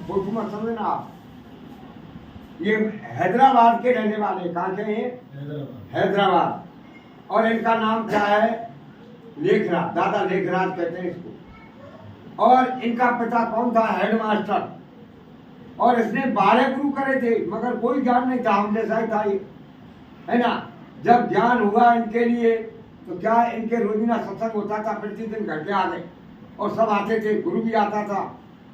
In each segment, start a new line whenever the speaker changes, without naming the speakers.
Photo मत समझना आप। ये हैदराबाद के रहने वाले, कहाँ के हैं? हैदराबाद। और इनका नाम क्या है? लेखराज, दादा लेखराज कहते हैं इसको। और इनका पिता कौन था? हेडमास्टर। और इसने 12 गुरु करे थे, मगर कोई ज्ञान नहीं था, हम जैसा ही था ये, है ना। जब ज्ञान हुआ इनके लिए तो क्या इनके रोजीना सत्संग होता था, प्रतिदिन घर के आ गए और सब आते थे, गुरु भी आता था।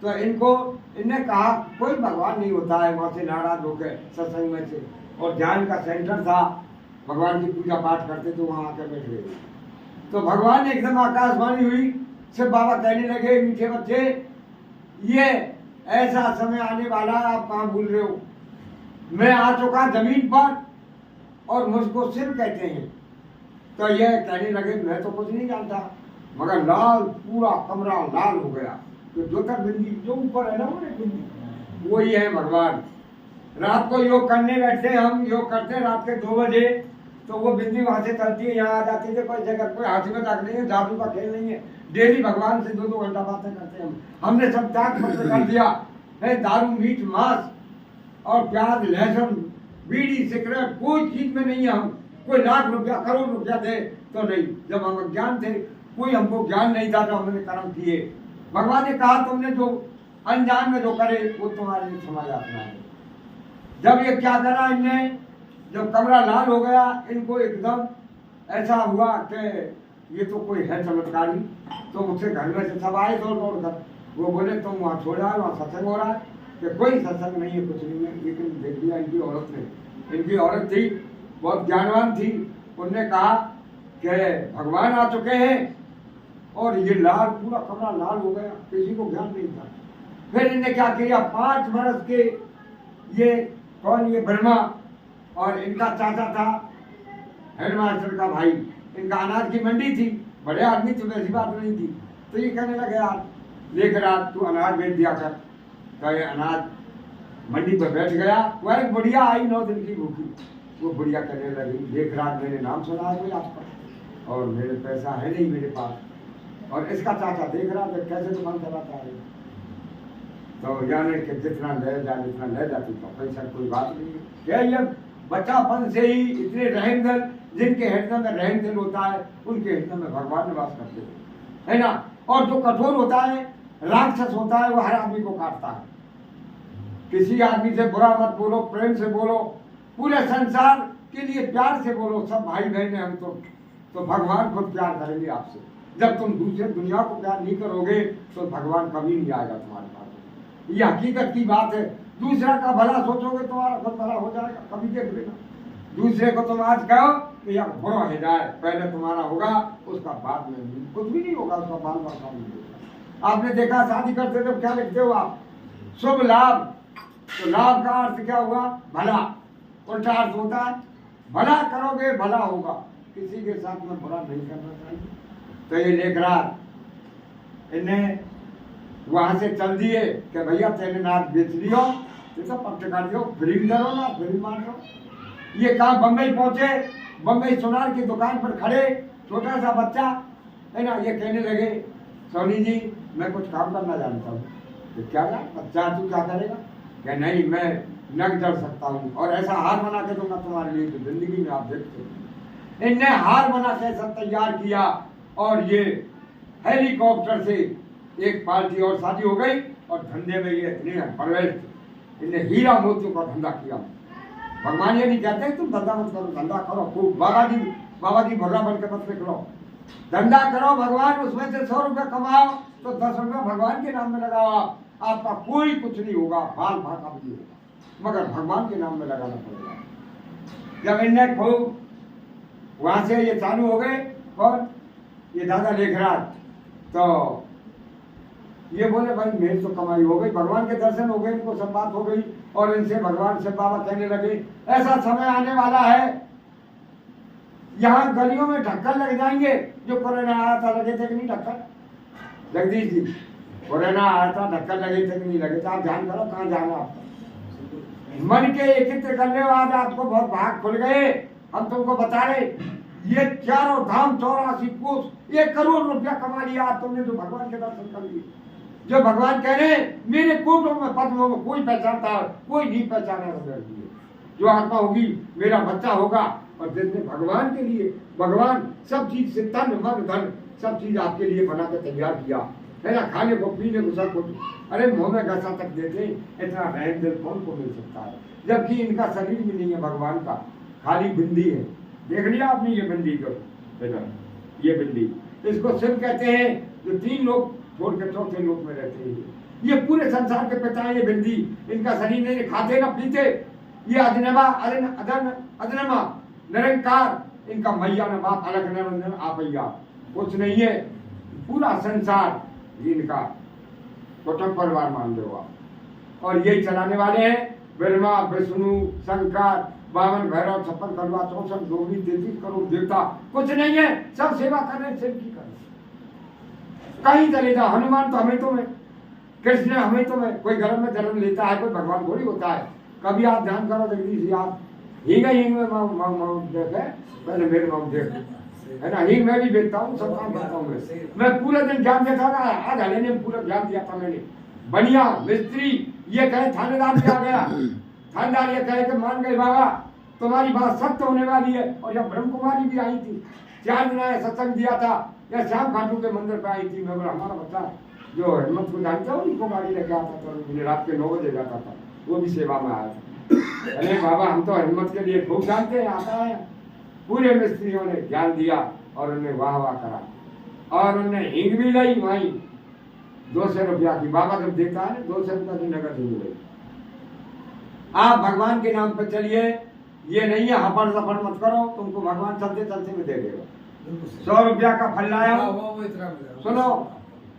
तो इनने कहा कोई भगवान नहीं होता है, वहां से नाराज होकर सत्संग में से। और ध्यान का सेंटर था, भगवान की पूजा पाठ करते थे, वहां आकर बैठ गए। तो भगवान ने एकदम आकाशवाणी हुई, सिर्फ बाबा कहने लगे, मीठे बच्चे ये ऐसा समय आने वाला है, आप कहाँ भूल रहे हो, मैं आ चुका जमीन पर और मुझको सिर्फ कहते हैं। तो ये कहने लगे मैं तो कुछ नहीं जानता, मगर लाल पूरा कमरा लाल हो गया। तो ज्योतिर्बिंदी जो ऊपर है ना, वो बिंदी वही है भगवान। रात को योग करने बैठते, हम योग करते रात के 2 बजे, तो वो बिंदी वहां से चलती है, यहाँ आ जाती है। कोई जगह कोई हाथी में तक नहीं है, जादू का खेल नहीं है, डेली भगवान से 2-2 घंटा बातें करते हैं। हमने सब त्याग कर दिया है, दारू मीट मांस और प्याज लहसुन बीड़ी सिगरेट कोई चीज में नहीं है हम। कोई लाख रुपया करोड़ रुपया दे तो नहीं। जब हम अज्ञान थे, कोई हमको ज्ञान नहीं था, तो हमने कर्म किए। भगवान ने कहा तुमने जो अनजान में जो करे वो तुम्हारे लिए क्षमा याचना है। जब ये क्या करा इनने, जब कमरा लाल हो गया, इनको एकदम ऐसा हुआ कि ये तो कोई है चमत्कारी। तो उससे घर में से सब आए दौड़ दौड़ कर, वो बोले तुम वहाँ छोड़ आओ, वहाँ सत्संग हो रहा है। कि कोई सत्संग नहीं है, कुछ नहीं है। लेकिन देख लिया इनकी औरत ने, इनकी औरत थी बहुत ज्ञानवान थी, उनने कहा कि भगवान आ चुके हैं। और ये लाल पूरा कमरा लाल हो गया, किसी को ज्ञान नहीं था। फिर इनने क्या किया, 5 बरस के ये कौन, ये ब्रह्मा और इनका चाचा था हेडमास्टर का भाई, इनका अनाज की मंडी थी, बड़े आदमी थे, वैसी बात नहीं थी। तो ये कहने लगे यार लेखराज तू अनाज बेच दिया कर। तो ये अनाज मंडी पर बैठ गया। वह एक बुढ़िया आई 9 दिन की भूखी, वो बुढ़िया कहने लगी लेखराज मैंने नाम सुना है कोई आपका, और मेरे पैसा है नहीं मेरे पास, और इसका चाचा देख रहा था कैसे दुकान चलाता है। तो यानी कि जितना ले जा जितना ले जाती तो पैसा कोई बात नहीं है। क्या ये बच्चापन से ही इतने रहम दिल, जिनके हृदय में रहम दिल होता है उनके हृदय में भगवान निवास करते हैं, है ना। और जो कठोर होता है, राक्षस होता है, वो हर आदमी को काटता है। किसी आदमी से बुरा मत बोलो, प्रेम से बोलो, पूरे संसार के लिए प्यार से बोलो, सब भाई बहन हैं हम तो भगवान खुद प्यार करेंगे आपसे। जब तुम दूसरे दुनिया को प्यार नहीं करोगे तो भगवान कभी नहीं आएगा तुम्हारे पास। ये हकीकत की बात है। दूसरा का भला सोचोगे तुम्हारा खुद भला हो जाएगा, कभी देख लेना। दूसरे को तुम आज कहो कि यार बुरा हो जाए, पहले तुम्हारा होगा, उसका बाद में कुछ भी नहीं होगा, उसका बाल बच्चा नहीं होगा। आपने देखा शादी करते थे क्या लिखते हो आप, शुभ लाभ। तो लाभ का अर्थ क्या हुआ, भला। उल्टा अर्थ होता है भला करोगे भला होगा, किसी के साथ में बुरा नहीं करना चाहिए। तो ये लेखराज इन्हें वहां से चल दिए कि भैया तेरे नाथ बेच लियो, तो पक्ष कर दियो, फिल्म करो ना, फिल्म मार दो। ये कहा बम्बई पहुंचे, बम्बई सोनार की दुकान पर खड़े, छोटा सा बच्चा है ना, ये कहने लगे सोनी जी मैं कुछ काम करना जानता हूँ। तो क्या बच्चा तू क्या करेगा? क्या नहीं मैं नग जड़ सकता हूँ और ऐसा हार बना के दूंगा तुम्हारे लिए, तो जिंदगी में आप देखते हो। इनने हार बना के सब तैयार किया और ये हेलीकॉप्टर से एक पार्टी और शादी हो गई और धंधे में ये इतने परवेश थे, इन्हें हीरा मोतियों का धंधा किया। भगवान ये नहीं कहते तुम धंधा मत करो, धंधा करो खूब, बाबा जी भर्रा बन के मत निकलो, धंधा करो भगवान, उसमें से 100 रुपये कमाओ तो 10 रुपये भगवान के नाम में लगाओ। आपका कोई कुछ नहीं होगा, बाल भाका भी होगा, मगर भगवान के नाम में लगाना पड़ेगा। जब इन्हें खूब वहां से ये चालू हो गए, कौन ये दादा लेखराज, तो ये बोले भाई मेरी तो कमाई हो गई, भगवान के दर्शन हो गए, इनको सब बात हो गई। और इनसे भगवान से बाबा कहने लगे ऐसा समय आने वाला है, यहाँ गलियों में ढक्कन लग जाएंगे। जो कोरोना आया था लगे थे कि नहीं ढक्कन, जगदीश जी कोरोना आया था ढक्कन लगे थे कि नहीं लगे थे? आप ध्यान करो कहाँ जाना आपको, मन के एकत्र कर ले, आज आपको बहुत भाग खुल गए। हम तुमको बता रहे ये 4 धाम 84 कोस 1 करोड़ रुपया कमा लिया तुमने, जो भगवान के दर्शन कर लिए। जो भगवान कह रहे हैं मेरे कोटों में पद्मों में कोई पहचानता है, कोई नहीं पहचाना। जो आत्मा होगी मेरा बच्चा होगा, और जिसने भगवान के लिए, भगवान सब चीज से तन मन धन सब चीज आपके लिए बना के तैयार किया है ना, खाने को पीने को सब कुछ। अरे मुंह में गसा तक देते, इतना रहम दिल कौन को मिल सकता है, जबकि इनका शरीर भी नहीं है भगवान का, खाली बिंदी है। देख लिया आपने ये बिंदी को, ये बिंदी, इसको शिव कहते हैं, जो 3 लोग छोड़ के चौथे लोग में रहते हैं। ये पूरे संसार के पिता है ये बिंदी, इनका शरीर नहीं, खाते ना पीते, ये अजनमा अदनमा निरंकार, इनका मैया न बाप अलग निरंजन आपैया, कुछ नहीं है। पूरा संसार इनका कुटुंब परिवार मान लो आप, और यही चलाने वाले हैं ब्रह्मा विष्णु शंकर 52 भैरव 56 कड़वा 64 जोगी 33 करोड़ देवता, कुछ नहीं है, सब सेवा कर रहे हैं, शिव की कर रहे हैं। कहीं चले जाओ, हनुमान तो हमें तो में, कृष्ण हमें तो में, कोई घर में जन्म लेता है, कोई भगवान थोड़ी होता है। कभी आप ध्यान करो जगदीश जी, आप हींग में देखे, पहले मेरे माउंट देख है ना, हींग मैं भी बेचता हूँ, सब काम करता हूँ मैं पूरे दिन ज्ञान देता था। आज हले ने पूरा ज्ञान दिया था मैंने, बढ़िया मिस्त्री ये कहे, थानेदार भी आ गया, थानेदार ये कहे कि मान गए बाबा तुम्हारी बात सत्य होने वाली है। और जब ब्रह्म कुमारी भी आई थी, 4 दिन आया सत्संग दिया था, या श्याम खाटू के मंदिर पे आई थी। मैं बोला हमारा बच्चा जो हिम्मत को जानता हूँ, उनको गाड़ी लेके आता था, मुझे रात के 9 बजे जाता था, वो भी सेवा में आया था। अरे बाबा हम तो हिम्मत के लिए खूब जानते हैं, आता है। पूरे मिस्त्रियों ने ज्ञान दिया और उन्हें वाह वाह करा, और उन्हें हींग भी लाई वहीं 200 रुपया की। बाबा जब देता है 200 रुपया की नकद हींग लाई। आप भगवान के नाम पे चलिए, ये नहीं है हपड़ सपड़ मत करो, तुमको भगवान चलते चलते में दे देगा। 100 रुपया का फल लाया, सुनो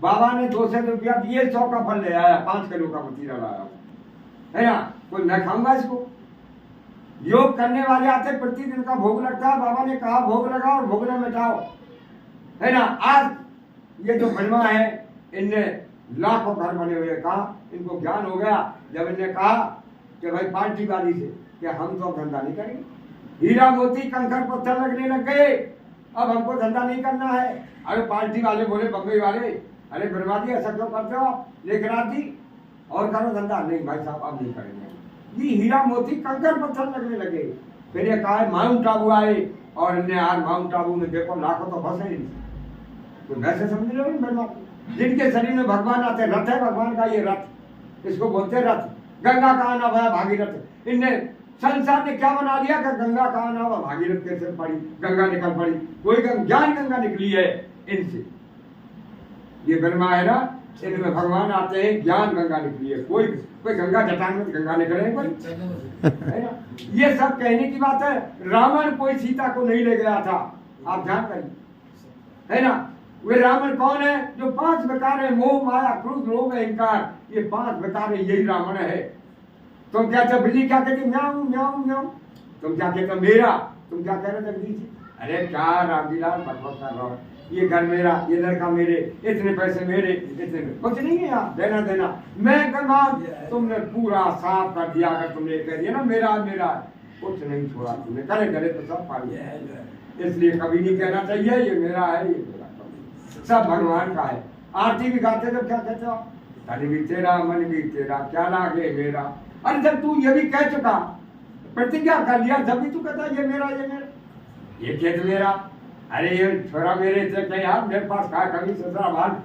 बाबा ने 200 रुपया दिए, 100 का फल ले आया, 5 किलो का मतीरा लाया, है ना। कोई मैं खाऊंगा इसको? योग करने वाले आते, प्रतिदिन का भोग लगता है, बाबा ने कहा भोग लगाओ और भोग न मिटाओ, है ना। आज ये जो बनवा है, इनने लाखों घर बने हुए, कहा इनको ज्ञान हो गया जब इनने कहा कि भाई पार्टी वाली से कि हम तो धंधा नहीं करेंगे, हीरा मोती कंकड़ पत्थर लगने लग गए, अब हमको धंधा नहीं करना है। अरे पार्टी वाले बोले, बम्बई वाले, अरे बर्मा जी ऐसा क्यों करते हो आप, लेकर आती और करो धंधा। नहीं भाई साहब अब नहीं करेंगे, ये हीरा मोती कंकड़ पत्थर लगने लगे। फिर ये कहा माउंट आबू आए, और इनने आज माउंट आबू में देखो लाखों तो फंसे, तो वैसे समझ लो बर्मा, जिनके शरीर में भगवान आते, रथ है भगवान का, ये रथ इसको बोलते रथ। गंगा का आना भया भागीरथ, इनने संसार ने क्या बना दिया कि गंगा का आना हुआ भागीरथ कैसे पड़ी, गंगा निकल पड़ी, कोई ज्ञान गंगा निकली है इनसे। ये ब्रह्मा है ना, इनमें भगवान आते हैं, ज्ञान गंगा निकली है। कोई गंगा जटान में गंगा निकले कोई, है ना। ये सब कहने की बात है। रावण कोई सीता को नहीं ले गया था, आप ध्यान करिए, है ना। वे रावण कौन है? जो 5 विकार है, मोह माया क्रोध लोभ अहंकार, ये 5 विकार है, यही रावण है। तुम क्या चाहे, बिल्ली क्या कहती, म्याऊं म्याऊं म्याऊं, तुम क्या कहते मेरा, तुम क्या कह रहे जगदीश जी? अरे क्या रामलीलाल बकवास कर रहा हो, ये घर मेरा, ये लड़का मेरे, इतने पैसे मेरे, इतने कुछ नहीं है यार, देना देना मैं करवा। तुमने पूरा साफ कर दिया, अगर तुमने कह दिया ना मेरा मेरा, कुछ नहीं छोड़ा तुमने, करे करे तो सब फाड़ दिया। इसलिए कभी नहीं कहना चाहिए ये मेरा है, ये मेरा, सब भगवान का है। आरती भी गाते जब क्या कहते हो, तन भी तेरा मन भी तेरा क्या लागे मेरा। अरे जब तू ये भी कह चुका, प्रतिज्ञा कर लिया, जब भी तू कहता ये मेरा ये मेरा, ये खेत मेरा, अरे ये छोरा मेरे से कहीं यार मेरे पास कहा, कभी ससुरा भाग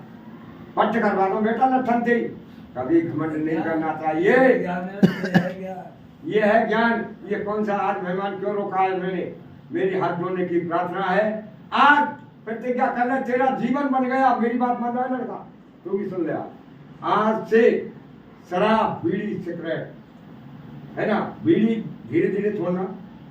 पट्ट करवा दो बेटा, लठन थी। कभी घमंड नहीं करना चाहिए, ये है ज्ञान। ये कौन सा आज मेहमान क्यों रोका है मैंने, मेरी हाथ धोने की प्रार्थना है। आज प्रतिज्ञा कर ले, तेरा जीवन बन गया। मेरी बात मान रहा है लड़का, तू भी सुन ले। आज से शराब बीड़ी सिगरेट, है ना, बीड़ी धीरे धीरे छोड़ना,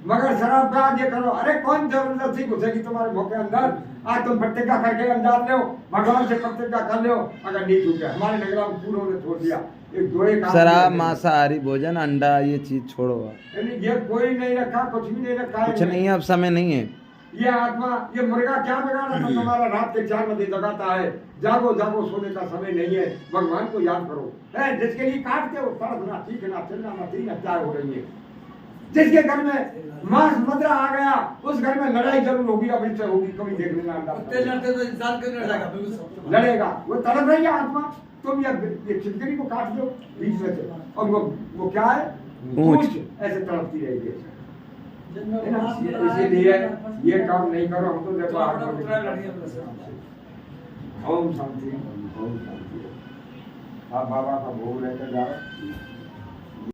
मगर शराब का आज ये करो। अरे कौन जबरदस्ती घुसेगी तुम्हारे मुंह के अंदर? आज तुम प्रतिज्ञा करके अंदाज लो, भगवान से प्रतिज्ञा कर लो, अगर नहीं छूटे। हमारे नगरा में पूरों ने छोड़ दिया, एक दो एक
शराब मांसाहारी भोजन अंडा ये चीज छोड़ो।
ये कोई नहीं रखा, कुछ भी नहीं रखा,
कुछ नहीं है, अब समय नहीं है।
ये आत्मा, ये मुर्गा क्या बिगाड़ा था तुम्हारा, रात के 4 बजे जगाता है। जागो जागो, सोने का समय नहीं है, भगवान को याद करो। है जिसके लिए काटते हो, तड़पना चीखना चिल्लाना, 3 हत्याएं हो रही है। जिसके घर में मांस मदरा आ गया, उस घर में लड़ाई जरूर होगी, अब इससे होगी, कभी देख लेना।
लड़ते तो इंसान क्यों लड़ेगा,
लड़ेगा, वो तड़प रही है आत्मा। तुम ये छिपकली को काट दो बीच में से, और वो क्या है,
ऊंच।
ऐसे तड़पती रहेगी। है ना? इसीलिए ये काम नहीं करो। हम तो देखो ओम शांति, ओम शांति। आप बाबा का भोग लेकर जाओ।